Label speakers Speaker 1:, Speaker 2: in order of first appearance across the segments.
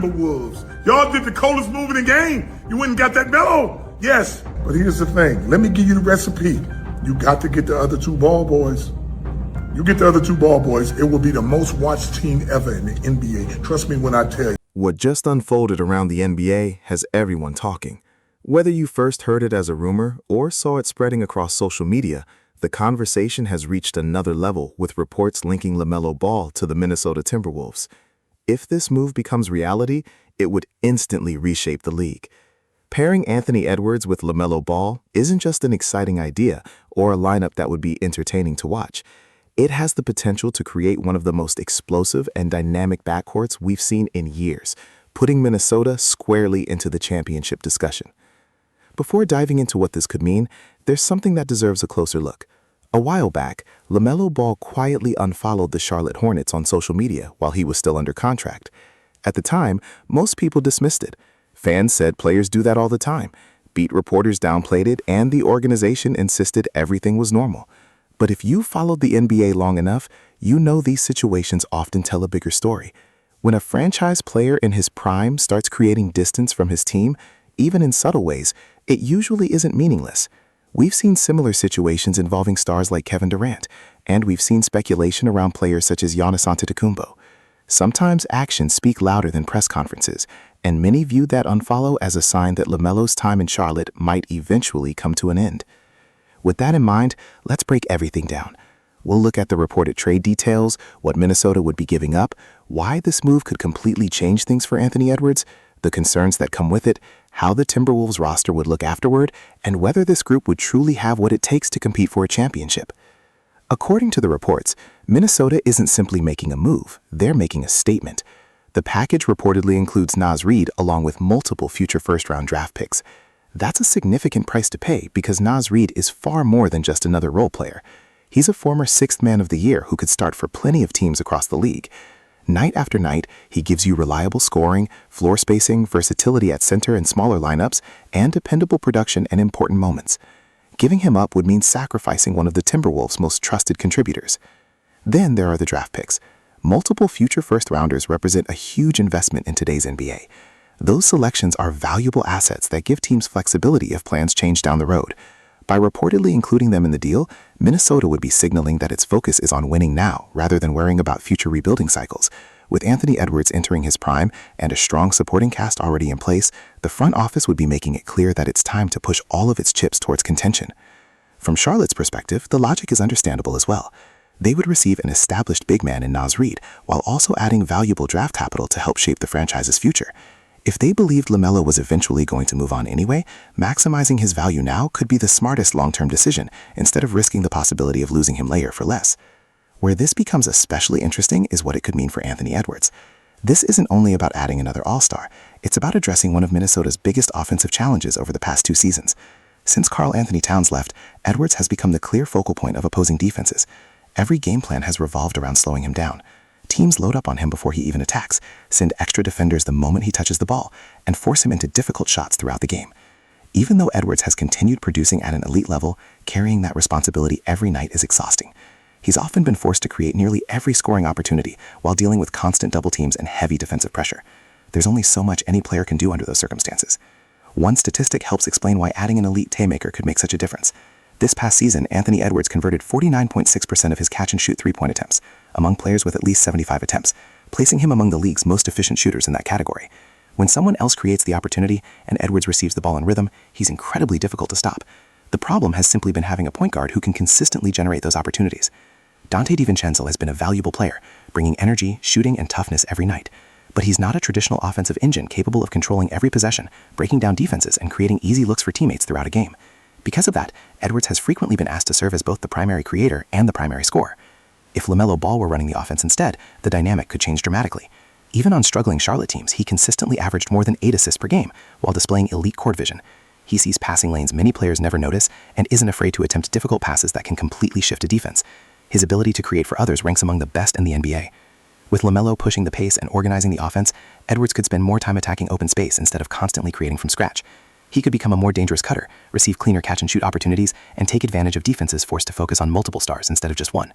Speaker 1: Timberwolves. Y'all did the coldest move in the game. You went and got that Melo. Yes, but here's the thing. Let me give you the recipe. You got to get the other two ball boys. You get the other two ball boys, it will be the most watched team ever in the NBA. Trust me when I tell you.
Speaker 2: What just unfolded around the NBA has everyone talking. Whether you first heard it as a rumor or saw it spreading across social media, the conversation has reached another level with reports linking LaMelo Ball to the Minnesota Timberwolves. If this move becomes reality, it would instantly reshape the league. Pairing Anthony Edwards with LaMelo Ball isn't just an exciting idea or a lineup that would be entertaining to watch. It has the potential to create one of the most explosive and dynamic backcourts we've seen in years, putting Minnesota squarely into the championship discussion. Before diving into what this could mean, there's something that deserves a closer look. A while back, LaMelo Ball quietly unfollowed the Charlotte Hornets on social media while he was still under contract. At the time, most people dismissed it. Fans said players do that all the time. Beat reporters downplayed it, and the organization insisted everything was normal. But if you followed the NBA long enough, you know these situations often tell a bigger story. When a franchise player in his prime starts creating distance from his team, even in subtle ways, it usually isn't meaningless. We've seen similar situations involving stars like Kevin Durant, and we've seen speculation around players such as Giannis Antetokounmpo. Sometimes actions speak louder than press conferences, and many viewed that unfollow as a sign that LaMelo's time in Charlotte might eventually come to an end. With that in mind, let's break everything down. We'll look at the reported trade details, what Minnesota would be giving up, why this move could completely change things for Anthony Edwards, the concerns that come with it, how the Timberwolves roster would look afterward, and whether this group would truly have what it takes to compete for a championship. According to the reports, Minnesota isn't simply making a move, they're making a statement. The package reportedly includes Naz Reid along with multiple future first-round draft picks. That's a significant price to pay because Naz Reid is far more than just another role player. He's a former sixth man of the year who could start for plenty of teams across the league. Night after night, he gives you reliable scoring, floor spacing, versatility at center and smaller lineups, and dependable production in important moments. Giving him up would mean sacrificing one of the Timberwolves' most trusted contributors. Then there are the draft picks. Multiple future first-rounders represent a huge investment in today's NBA. Those selections are valuable assets that give teams flexibility if plans change down the road. By reportedly including them in the deal, Minnesota would be signaling that its focus is on winning now rather than worrying about future rebuilding cycles. With Anthony Edwards entering his prime and a strong supporting cast already in place, the front office would be making it clear that it's time to push all of its chips towards contention. From Charlotte's perspective, the logic is understandable as well. They would receive an established big man in Naz Reid while also adding valuable draft capital to help shape the franchise's future. If they believed LaMelo was eventually going to move on anyway, maximizing his value now could be the smartest long-term decision instead of risking the possibility of losing him later for less. Where this becomes especially interesting is what it could mean for Anthony Edwards. This isn't only about adding another all-star, it's about addressing one of Minnesota's biggest offensive challenges over the past 2 seasons. Since Karl Anthony Towns left, Edwards has become the clear focal point of opposing defenses. Every game plan has revolved around slowing him down. Teams load up on him before he even attacks, send extra defenders the moment he touches the ball, and force him into difficult shots throughout the game. Even though Edwards has continued producing at an elite level, carrying that responsibility every night is exhausting. He's often been forced to create nearly every scoring opportunity while dealing with constant double teams and heavy defensive pressure. There's only so much any player can do under those circumstances. One statistic helps explain why adding an elite playmaker could make such a difference. This past season, Anthony Edwards converted 49.6% of his catch-and-shoot three-point attempts, among players with at least 75 attempts, placing him among the league's most efficient shooters in that category. When someone else creates the opportunity and Edwards receives the ball in rhythm, he's incredibly difficult to stop. The problem has simply been having a point guard who can consistently generate those opportunities. Dante DiVincenzo has been a valuable player, bringing energy, shooting, and toughness every night. But he's not a traditional offensive engine capable of controlling every possession, breaking down defenses, and creating easy looks for teammates throughout a game. Because of that, Edwards has frequently been asked to serve as both the primary creator and the primary scorer. If LaMelo Ball were running the offense instead, the dynamic could change dramatically. Even on struggling Charlotte teams, he consistently averaged more than 8 assists per game while displaying elite court vision. He sees passing lanes many players never notice and isn't afraid to attempt difficult passes that can completely shift a defense. His ability to create for others ranks among the best in the NBA. With LaMelo pushing the pace and organizing the offense, Edwards could spend more time attacking open space instead of constantly creating from scratch. He could become a more dangerous cutter, receive cleaner catch-and-shoot opportunities, and take advantage of defenses forced to focus on multiple stars instead of just one.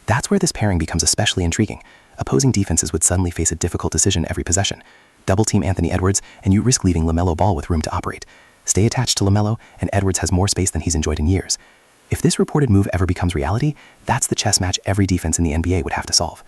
Speaker 2: That's where this pairing becomes especially intriguing. Opposing defenses would suddenly face a difficult decision every possession.
Speaker 3: Double-team Anthony Edwards, and you risk leaving LaMelo Ball with room to operate. Stay attached to LaMelo, and Edwards has more space than he's enjoyed in years. If this reported move ever becomes reality, that's the chess match every defense in the NBA would have to solve.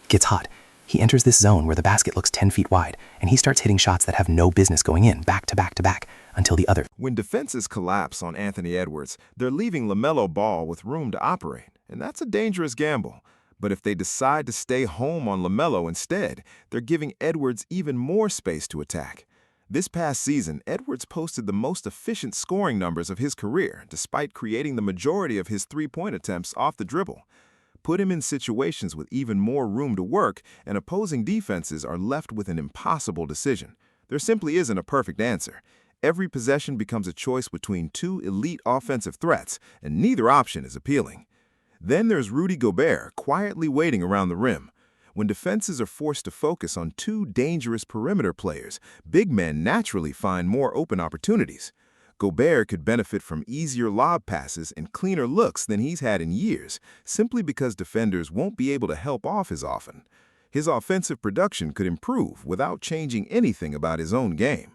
Speaker 3: Gets hot. He enters this zone where the basket looks 10 feet wide, and he starts hitting shots that have no business going in, back to back to back, until the other.
Speaker 4: When defenses collapse on Anthony Edwards, they're leaving LaMelo Ball with room to operate, and that's a dangerous gamble. But if they decide to stay home on LaMelo instead, they're giving Edwards even more space to attack. This past season, Edwards posted the most efficient scoring numbers of his career, despite creating the majority of his three-point attempts off the dribble. Put him in situations with even more room to work, and opposing defenses are left with an impossible decision. There simply isn't a perfect answer. Every possession becomes a choice between two elite offensive threats, and neither option is appealing. Then there's Rudy Gobert, quietly waiting around the rim. When defenses are forced to focus on two dangerous perimeter players, big men naturally find more open opportunities. Gobert could benefit from easier lob passes and cleaner looks than he's had in years, simply because defenders won't be able to help off as often. His offensive production could improve without changing anything about his own game.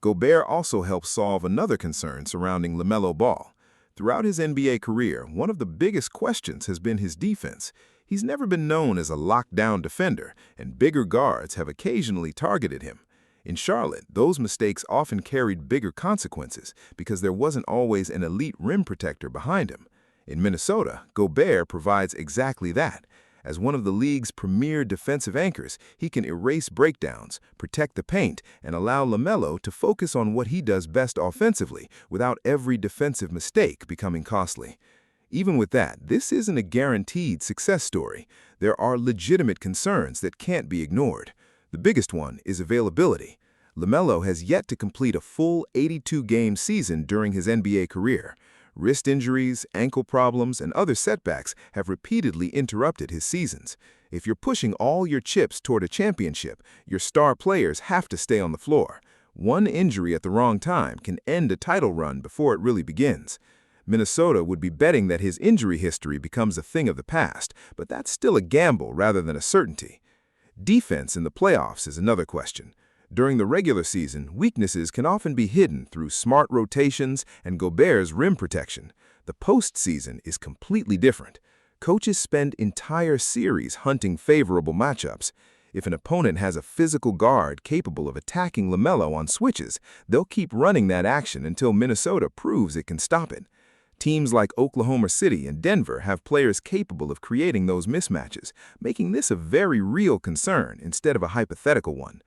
Speaker 4: Gobert also helps solve another concern surrounding LaMelo Ball. Throughout his NBA career, one of the biggest questions has been his defense. He's never been known as a lockdown defender, and bigger guards have occasionally targeted him. In Charlotte, those mistakes often carried bigger consequences because there wasn't always an elite rim protector behind him. In Minnesota, Gobert provides exactly that. As one of the league's premier defensive anchors, he can erase breakdowns, protect the paint, and allow LaMelo to focus on what he does best offensively without every defensive mistake becoming costly. Even with that, this isn't a guaranteed success story. There are legitimate concerns that can't be ignored. The biggest one is availability. LaMelo has yet to complete a full 82-game season during his NBA career. Wrist injuries, ankle problems, and other setbacks have repeatedly interrupted his seasons. If you're pushing all your chips toward a championship, your star players have to stay on the floor. One injury at the wrong time can end a title run before it really begins. Minnesota would be betting that his injury history becomes a thing of the past, but that's still a gamble rather than a certainty. Defense in the playoffs is another question. During the regular season, weaknesses can often be hidden through smart rotations and Gobert's rim protection. The postseason is completely different. Coaches spend entire series hunting favorable matchups. If an opponent has a physical guard capable of attacking LaMelo on switches, they'll keep running that action until Minnesota proves it can stop it. Teams like Oklahoma City and Denver have players capable of creating those mismatches, making this a very real concern instead of a hypothetical one.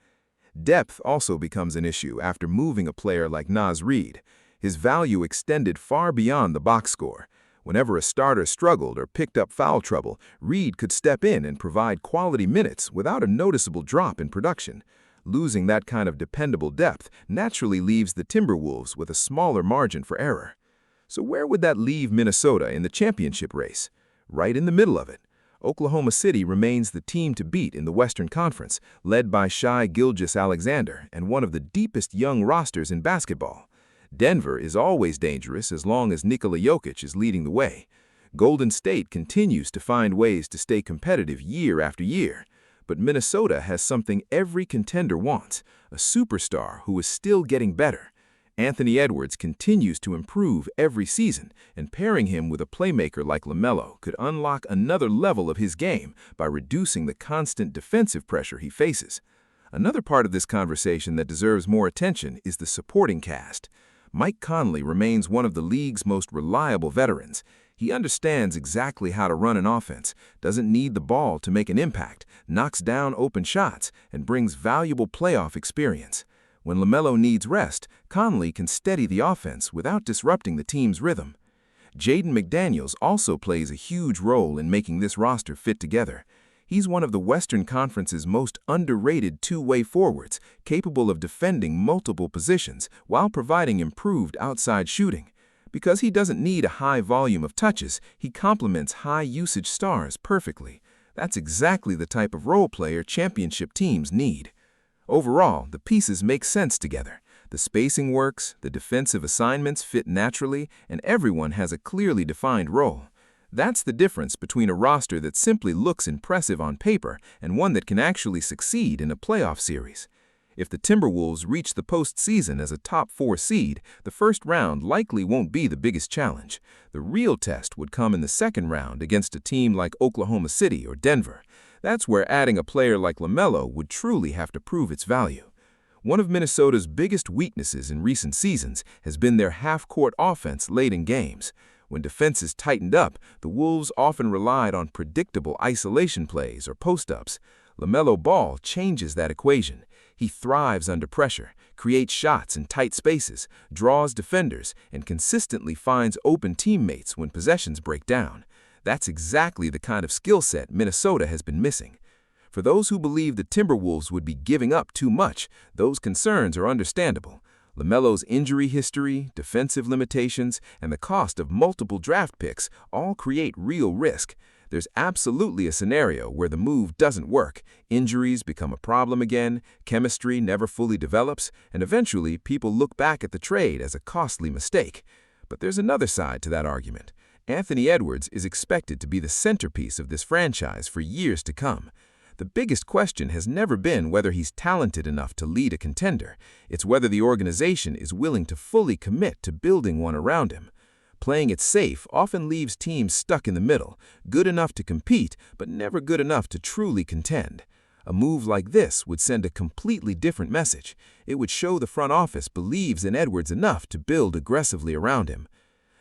Speaker 4: Depth also becomes an issue after moving a player like Naz Reid. His value extended far beyond the box score. Whenever a starter struggled or picked up foul trouble, Reid could step in and provide quality minutes without a noticeable drop in production. Losing that kind of dependable depth naturally leaves the Timberwolves with a smaller margin for error. So where would that leave Minnesota in the championship race? Right in the middle of it. Oklahoma City remains the team to beat in the Western Conference, led by Shai Gilgeous-Alexander and one of the deepest young rosters in basketball. Denver is always dangerous as long as Nikola Jokic is leading the way. Golden State continues to find ways to stay competitive year after year. But Minnesota has something every contender wants, a superstar who is still getting better. Anthony Edwards continues to improve every season, and pairing him with a playmaker like LaMelo could unlock another level of his game by reducing the constant defensive pressure he faces. Another part of this conversation that deserves more attention is the supporting cast. Mike Conley remains one of the league's most reliable veterans. He understands exactly how to run an offense, doesn't need the ball to make an impact, knocks down open shots, and brings valuable playoff experience. When LaMelo needs rest, Conley can steady the offense without disrupting the team's rhythm. Jaden McDaniels also plays a huge role in making this roster fit together. He's one of the Western Conference's most underrated two-way forwards, capable of defending multiple positions while providing improved outside shooting. Because he doesn't need a high volume of touches, he complements high-usage stars perfectly. That's exactly the type of role player championship teams need. Overall, the pieces make sense together. The spacing works, the defensive assignments fit naturally, and everyone has a clearly defined role. That's the difference between a roster that simply looks impressive on paper and one that can actually succeed in a playoff series. If the Timberwolves reach the postseason as a top 4 seed, the first round likely won't be the biggest challenge. The real test would come in the second round against a team like Oklahoma City or Denver. That's where adding a player like LaMelo would truly have to prove its value. One of Minnesota's biggest weaknesses in recent seasons has been their half-court offense late in games. When defenses tightened up, the Wolves often relied on predictable isolation plays or post-ups. LaMelo Ball changes that equation. He thrives under pressure, creates shots in tight spaces, draws defenders, and consistently finds open teammates when possessions break down. That's exactly the kind of skill set Minnesota has been missing. For those who believe the Timberwolves would be giving up too much, those concerns are understandable. LaMelo's injury history, defensive limitations, and the cost of multiple draft picks all create real risk. There's absolutely a scenario where the move doesn't work, injuries become a problem again, chemistry never fully develops, and eventually people look back at the trade as a costly mistake. But there's another side to that argument. Anthony Edwards is expected to be the centerpiece of this franchise for years to come. The biggest question has never been whether he's talented enough to lead a contender. It's whether the organization is willing to fully commit to building one around him. Playing it safe often leaves teams stuck in the middle, good enough to compete, but never good enough to truly contend. A move like this would send a completely different message. It would show the front office believes in Edwards enough to build aggressively around him.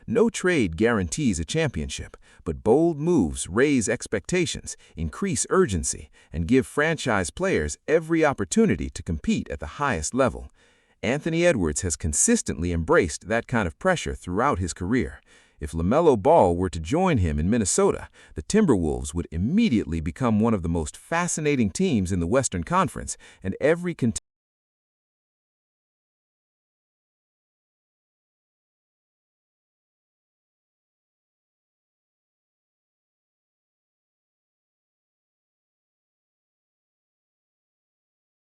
Speaker 4: No trade guarantees a championship, but bold moves raise expectations, increase urgency, and give franchise players every opportunity to compete at the highest level. Anthony Edwards has consistently embraced that kind of pressure throughout his career. If LaMelo Ball were to join him in Minnesota, the Timberwolves would immediately become one of the most fascinating teams in the Western Conference, and every contender